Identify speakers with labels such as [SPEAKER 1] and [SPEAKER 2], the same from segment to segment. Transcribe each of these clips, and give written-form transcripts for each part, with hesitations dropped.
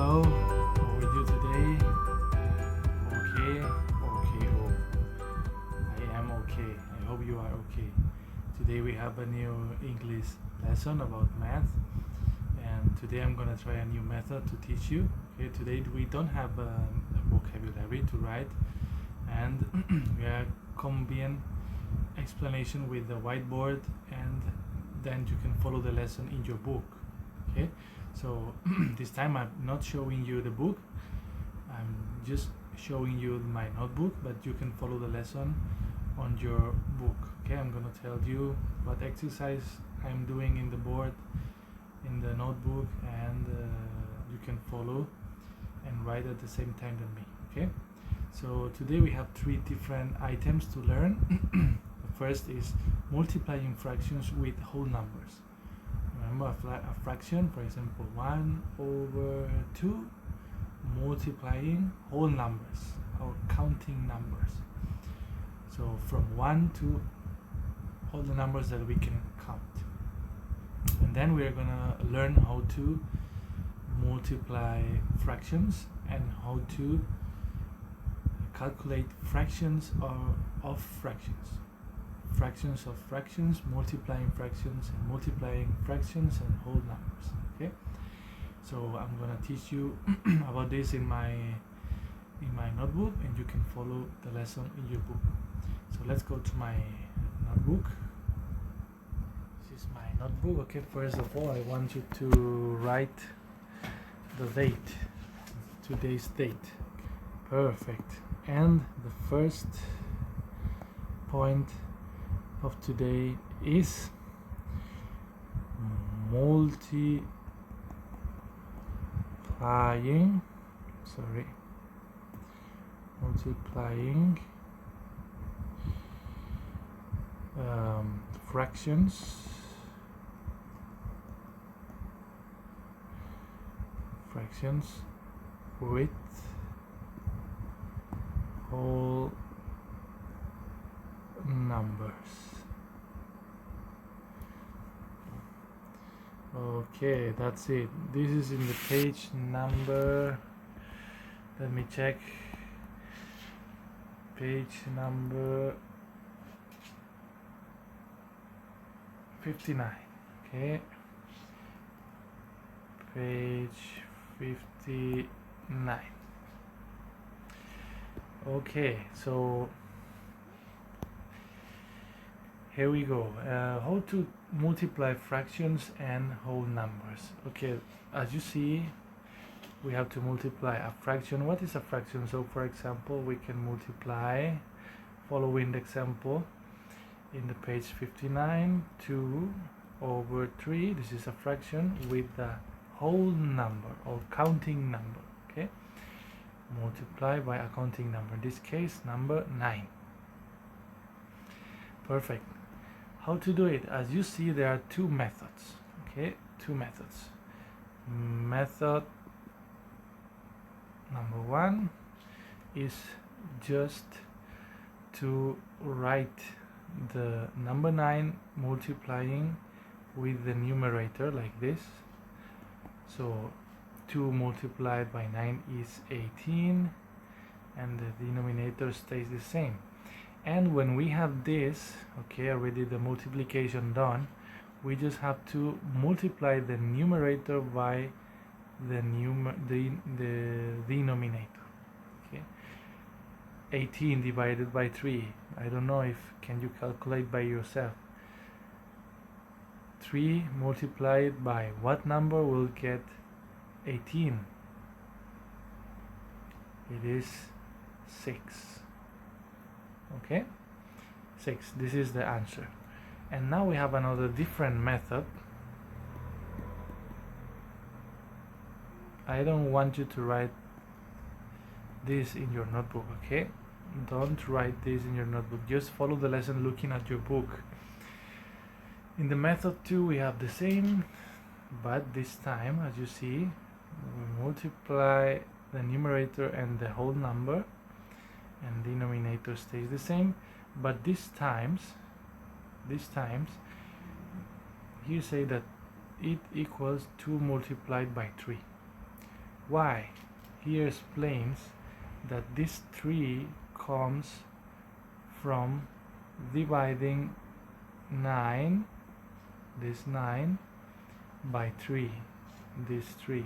[SPEAKER 1] Hello, how are you today? Okay, oh, I am okay. I hope you are okay. Today we have a new English lesson about math, and today I'm gonna try a new method to teach you. Okay, today we don't have a vocabulary to write, and we are combine explanation with the whiteboard, and then you can follow the lesson in your book. Okay, so this time I'm not showing you the book, I'm just showing you my notebook, but you can follow the lesson on your book. Okay, I'm gonna tell you what exercise I'm doing in the board, in the notebook, and you can follow and write at the same time than me. Okay, so today we have three different items to learn. The first is multiplying fractions with whole numbers. Remember a fraction, for example 1/2, multiplying whole numbers or counting numbers. So from 1 to all the numbers that we can count. And then we are gonna learn how to multiply fractions and how to calculate fractions of fractions. Fractions of fractions, multiplying fractions, and multiplying fractions and whole numbers. Okay, so I'm gonna teach you about this in my notebook, and you can follow the lesson in your book. So let's go to my notebook. This is my notebook. Okay, first of all I want you to write the date, today's date. Perfect. And the first point of today is multiplying fractions with whole numbers. Okay, that's it. This is in the page number, let me check, page number 59. Okay, page 59. Okay, so here we go. How to multiply fractions and whole numbers. Okay, as you see, we have to multiply a fraction. What is a fraction? So for example, we can multiply, following the example in the page 59, 2/3. This is a fraction with the whole number or counting number. Okay, multiply by a counting number, in this case number 9. Perfect. How to do it? As you see, there are two methods. Okay, two methods. Method number 1 is just to write the number 9 multiplying with the numerator like this. So 2 multiplied by 9 is 18, and the denominator stays the same. And when we have this, okay, already the multiplication done, we just have to multiply the numerator by the denominator. Okay, 18 divided by 3. I don't know if can you calculate by yourself. 3 multiplied by what number will get 18? It is 6. Okay, 6. This is the answer. And now we have another different method. I don't want you to write this in your notebook. Okay, don't write this in your notebook, just follow the lesson looking at your book. In the method 2 we have the same, but this time, as you see, we multiply the numerator and the whole number, and denominator stays the same, but these times you say that it equals 2 multiplied by 3. Why? He explains that this 3 comes from dividing 9, this 9, by 3, this 3.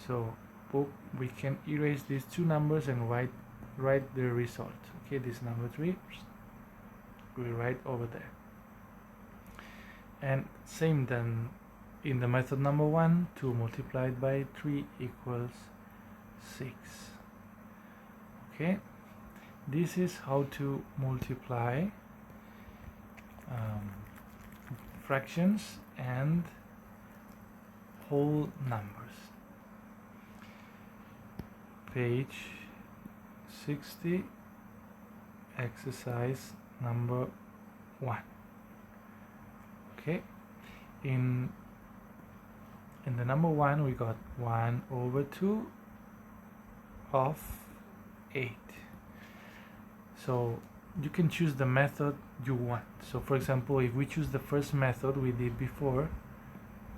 [SPEAKER 1] So we can erase these two numbers and write the result. Okay, this number 3 we write over there. And same then in the method number 1, 2 multiplied by 3 equals 6. Okay, this is how to multiply fractions and whole numbers. Page 60, exercise number 1. Okay, in the number 1 we got 1 over 2 of 8. So you can choose the method you want. So for example, if we choose the first method we did before,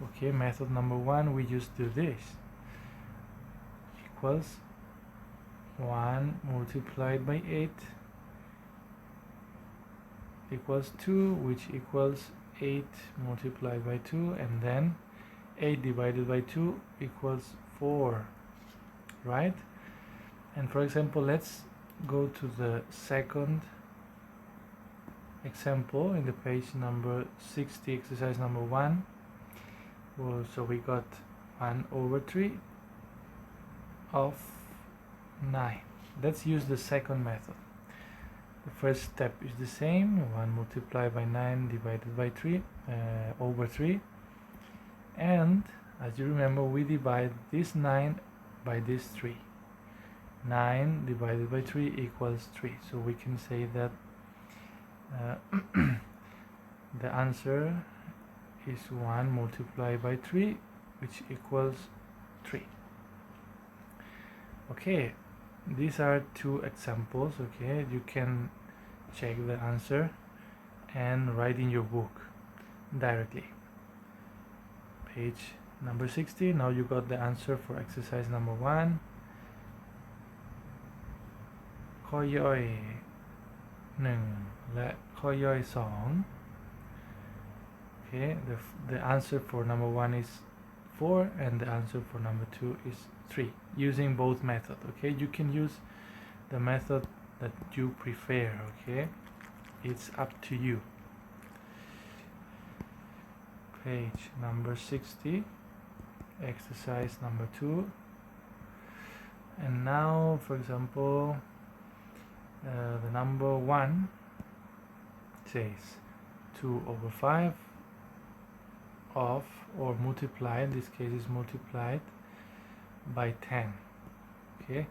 [SPEAKER 1] okay, method number 1, we just do this, equals 1 multiplied by 8 equals 2, which equals 8 multiplied by 2, and then 8 divided by 2 equals 4, right? And for example, let's go to the second example in the page number 60, exercise number 1. Well, so we got 1 over 3 of 9. Let's use the second method. The first step is the same, 1 multiplied by 9 divided by 3 over 3, and as you remember, we divide this 9 by this 3. 9 divided by 3 equals 3, so we can say that the answer is 1 multiplied by 3, which equals 3. Okay, these are two examples. Okay, you can check the answer and write in your book directly. Page number 60. Now you got the answer for exercise number 1. ข้อย่อย1และข้อย่อย2. Okay, the answer for number 1 is 4 and the answer for number 2 is 3, using both methods. Okay, you can use the method that you prefer. Okay, it's up to you. Page number 60, exercise number 2. And now, for example, the number 1 says 2 over 5 of, or multiplied, in this case is multiplied by 10. Okay,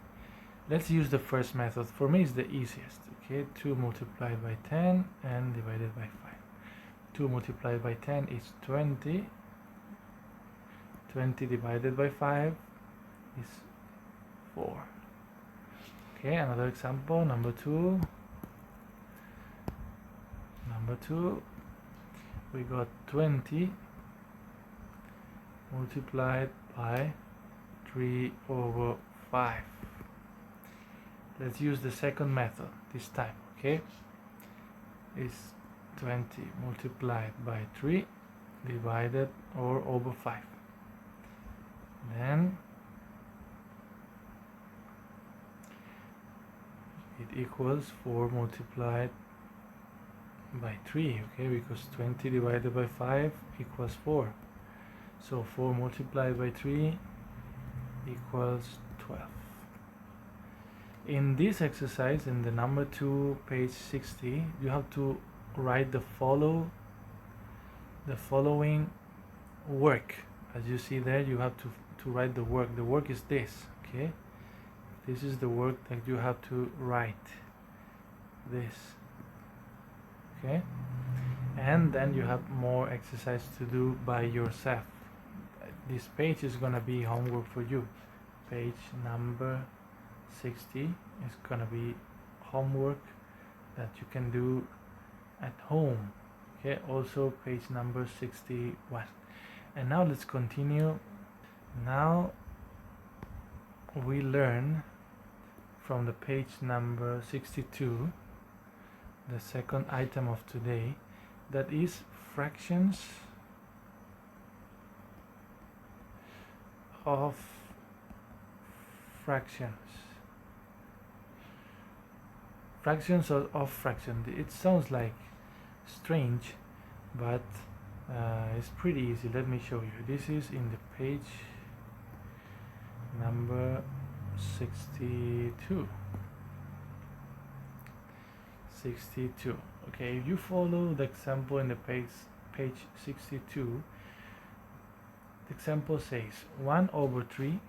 [SPEAKER 1] let's use the first method. For me it's the easiest. Okay, 2 multiplied by 10 and divided by 5. 2 multiplied by 10 is 20. 20 divided by 5 is 4. Okay, another example, number 2. Number 2, we got 20 multiplied by 3 over 5. Let's use the second method this time. Okay, it's 20 multiplied by 3 divided or over 5. Then it equals 4 multiplied by 3. Okay, because 20 divided by 5 equals 4. So 4 multiplied by 3 equals 12. In this exercise, in the number 2, page 60, you have to write the following work. As you see there, you have to write the work. The work is this. Okay, this is the work that you have to write. This. Okay, and then you have more exercise to do by yourself. This page is gonna be homework for you. Page number 60 is gonna be homework that you can do at home. Okay, also page number 61. And now let's continue. Now we learn from the page number 62, the second item of today, that is fractions of fractions. Fractions of fractions. It sounds like strange, but it's pretty easy. Let me show you. This is in the page number 62. Okay, if you follow the example in the page 62, the example says 1 over 3.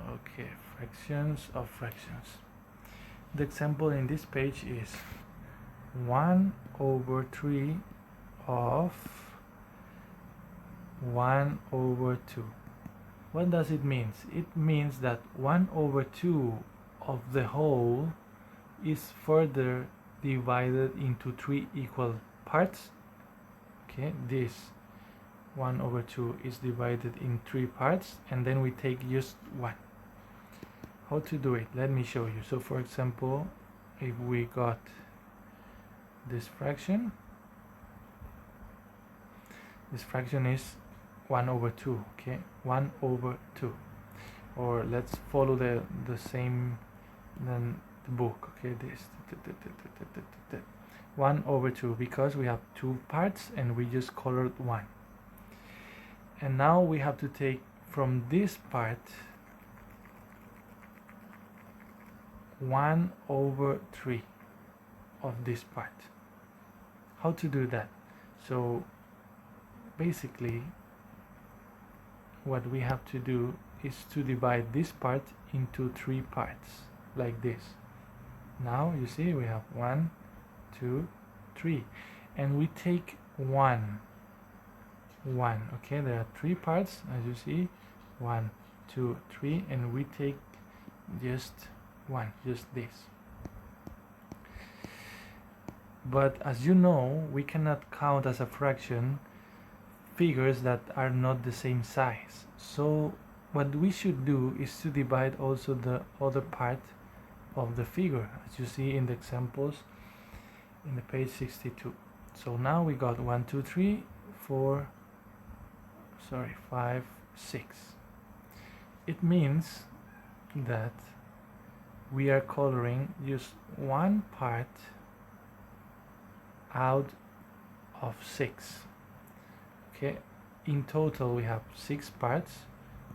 [SPEAKER 1] Okay, fractions of fractions. The example in this page is 1 over 3 of 1 over 2. What does it mean? It means that 1 over 2 of the whole is further divided into 3 equal parts. Okay, this 1 over 2 is divided in 3 parts, and then we take just 1. How to do it? Let me show you. So for example, if we got this fraction is 1 over 2. Okay, 1 over 2, or let's follow the same than the book. Okay, this 1 over 2, because we have 2 parts and we just colored 1. And now we have to take from this part 1 over 3 of this part. How to do that? So basically what we have to do is to divide this part into 3 parts, like this. Now you see we have 1, 2, 3, and we take 1. Okay, there are 3 parts, as you see, 1, 2, 3, and we take just 1, just this. But as you know, we cannot count as a fraction figures that are not the same size. So what we should do is to divide also the other part of the figure, as you see in the examples in the page 62. So now we got 1, 2, 3, 4, 5, 6. It means that we are coloring just 1 part out of 6. Okay, in total we have 6 parts,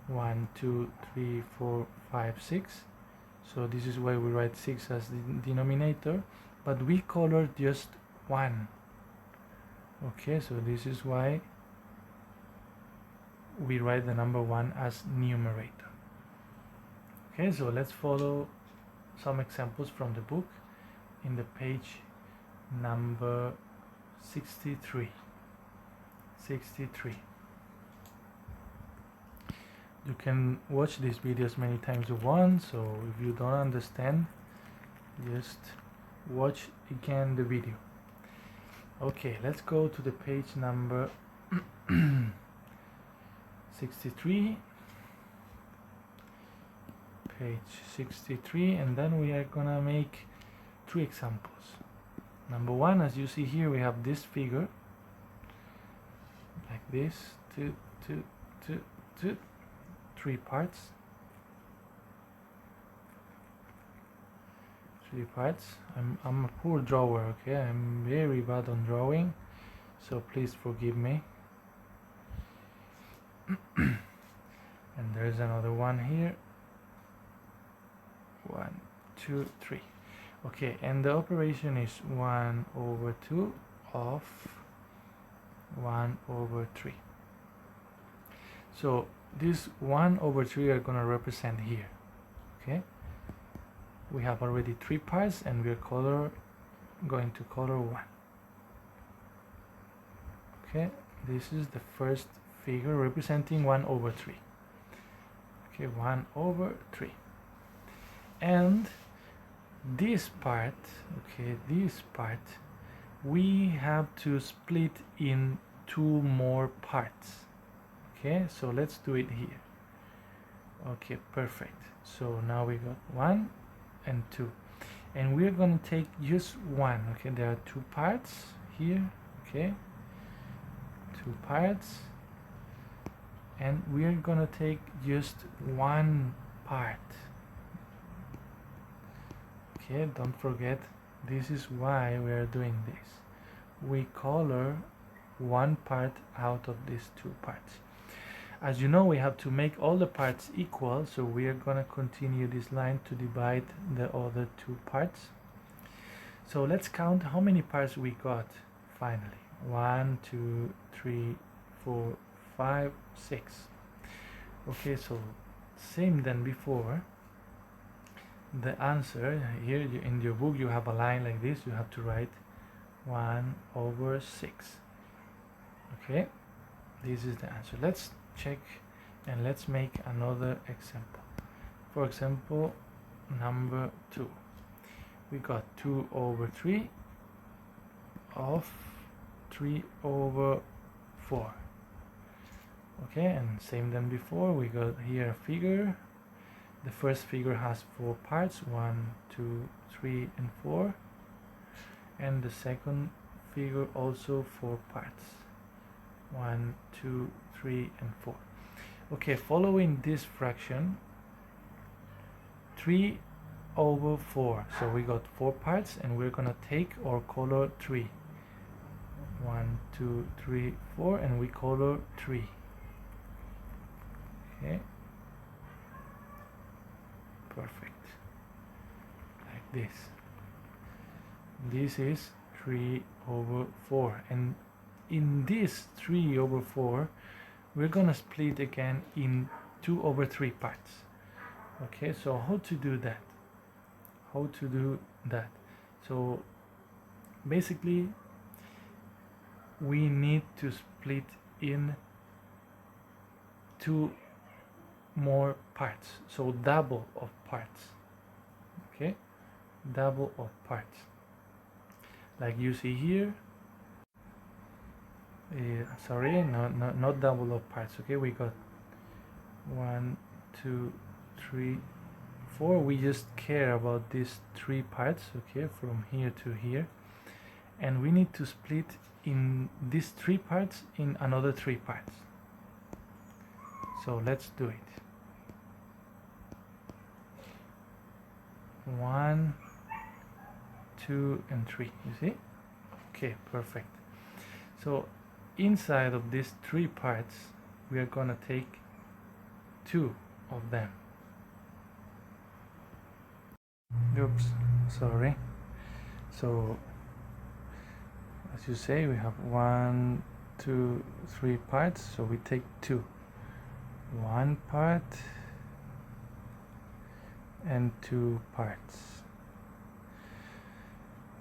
[SPEAKER 1] 1, 2, 3, 4, 5, 6. So this is why we write 6 as the denominator, but we colored just 1. Okay, so this is why we write the number 1 as numerator. Okay, so let's follow some examples from the book in the page number 63. You can watch these videos many times you want, so if you don't understand, just watch again the video. Okay, let's go to the page number 63. Page 63, and then we are gonna make 3 examples. Number 1, as you see here, we have this figure like this, 3 parts. 3 parts. I'm a poor drawer, okay? I'm very bad on drawing, so please forgive me. And there's another one here. 1, 2, 3. Okay, and the operation is 1 over 2 of 1 over 3. So this 1 over 3 are gonna represent here. Okay, we have already 3 parts and we are going to color 1. Okay, this is the first figure representing 1 over 3. Okay, 1 over 3. And this part, okay, this part, we have to split in 2 more parts. Okay, so let's do it here. Okay, perfect. So now we got 1 and 2, and we're gonna take just one. Okay, there are 2 parts here. Okay, 2 parts, and we're gonna take just one part. Okay, don't forget, this is why we are doing this. We color one part out of these 2 parts. As you know, we have to make all the parts equal, so we are gonna continue this line to divide the other 2 parts. So let's count how many parts we got finally. 1, 2, 3, 4, 5, 6. Okay, so same than before. The answer here in your book, you have a line like this. You have to write 1/6. Okay, this is the answer. Let's check and let's make another example. For example, number 2, we got 2/3 of 3/4. Okay, and same than before, we got here a figure. The first figure has 4 parts, 1, 2, 3, and 4, and the second figure also 4 parts, 1, 2, 3, and 4. Okay, following this fraction, 3/4. So we got 4 parts, and we're gonna take or color 3. 1, 2, 3, 4, and we color 3. Okay, perfect, like this. This is 3/4, and in this 3/4 we're gonna split again in 2/3 parts. Okay, so how to do that? So basically we need to split in 2 more parts, so double of parts. Okay, double of parts, like you see here. Sorry, not double of parts. Okay, we got 1, 2, 3, 4. We just care about these 3 parts, okay, from here to here, and we need to split in these 3 parts in another 3 parts. So let's do it. 1, 2, and 3. You see? Okay, perfect. So inside of these 3 parts, we are gonna take 2 of them. Oops, sorry. So as you say, we have 1, 2, 3 parts, so we take 2. 1 part and 2 parts.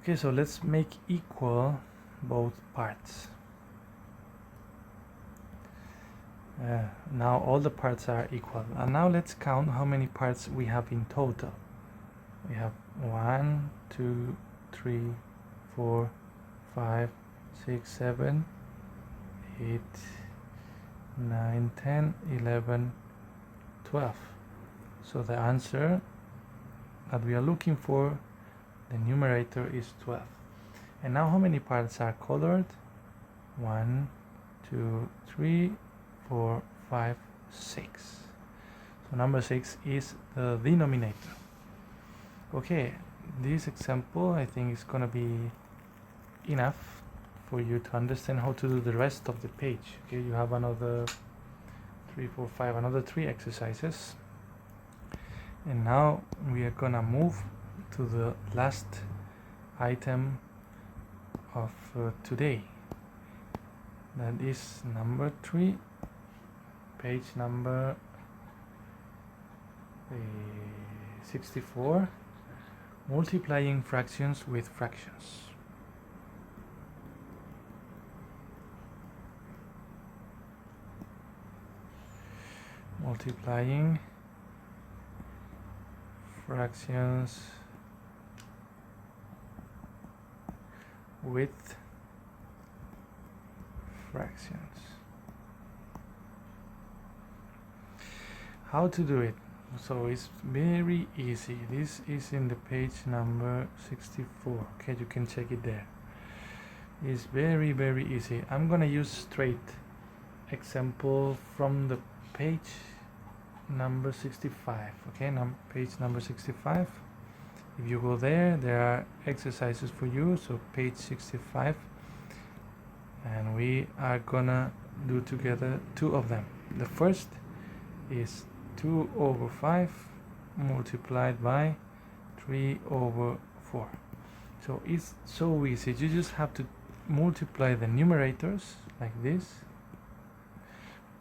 [SPEAKER 1] Okay, so let's make equal both parts. Now all the parts are equal, and now let's count how many parts we have in total. We have 1, 2, 3, 4, 5, 6, 7, 8, 9, 10, 11, 12. So the answer that we are looking for, the numerator, is 12. And now how many parts are colored? 1, 2, 3, 4, 5, 6. So number 6 is the denominator. Okay, this example I think is gonna be enough for you to understand how to do the rest of the page. Okay, you have another 3, 4, 5, another 3 exercises, and now we are gonna move to the last item of today. That is number 3, page number 64, multiplying fractions with fractions. Multiplying fractions with fractions. How to do it? So it's very easy. This is in the page number 64. Okay, you can check it there. It's very easy. I'm gonna use straight example from the page number 65. Okay, page number 65. If you go there, there are exercises for you. So page 65, and we are gonna do together two of them. The first is 2 over 5 multiplied by 3 over 4. So it's so easy. You just have to multiply the numerators like this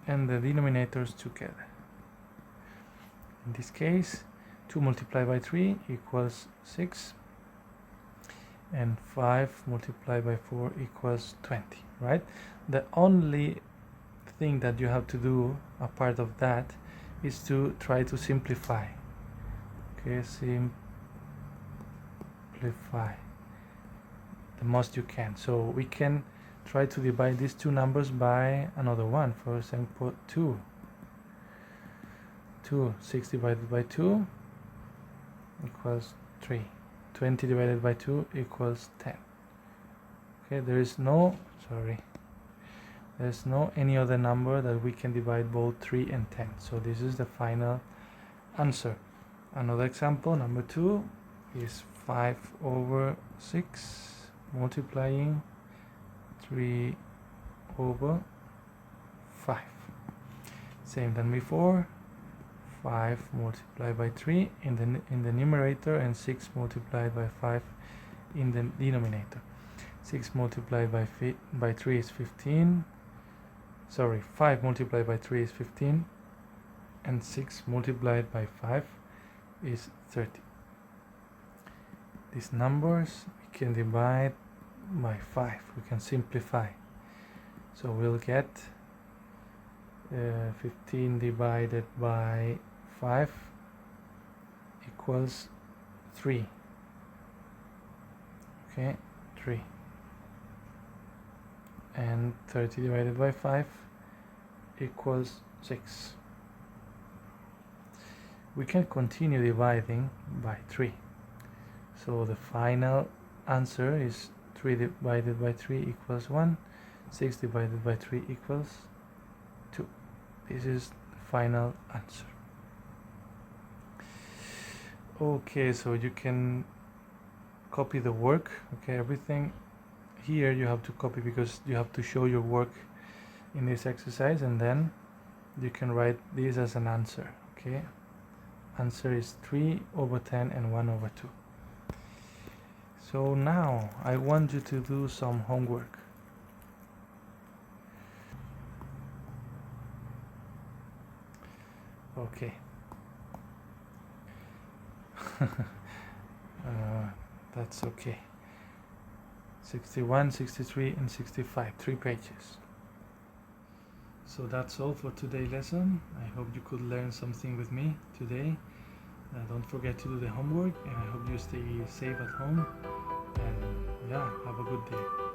[SPEAKER 1] and the denominators together. In this case, 2 multiplied by 3 equals 6, and 5 multiplied by 4 equals 20, right? The only thing that you have to do apart of that is to try to simplify. Okay, simplify the most you can. So we can try to divide these two numbers by another one. For example, 2. 6 divided by 2 equals 3. 20 divided by 2 equals 10. Okay, there's no any other number that we can divide both 3 and 10. So this is the final answer. Another example, number 2, is 5 over 6 multiplying 3 over 5. Same than before. 5 multiplied by 3 in the numerator and 6 multiplied by 5 in the denominator. 6 multiplied by 3 is 15. 5 multiplied by 3 is 15, and 6 multiplied by 5 is 30. These numbers we can divide by 5. We can simplify. So we'll get 15 divided by 5 equals 3. Okay, 3. And 30 divided by 5 equals 6. We can continue dividing by 3. So the final answer is 3 divided by 3 equals 1. 6 divided by 3 equals 2. This is the final answer. Okay, so you can copy the work. Okay, everything here you have to copy because you have to show your work in this exercise, and then you can write this as an answer. Okay, answer is 3 over 10 and 1 over 2. So now I want you to do some homework. Okay. That's okay. 61, 63 and 65, 3 pages. So that's all for today's lesson. I hope you could learn something with me today. Don't forget to do the homework, and I hope you stay safe at home, and yeah, have a good day.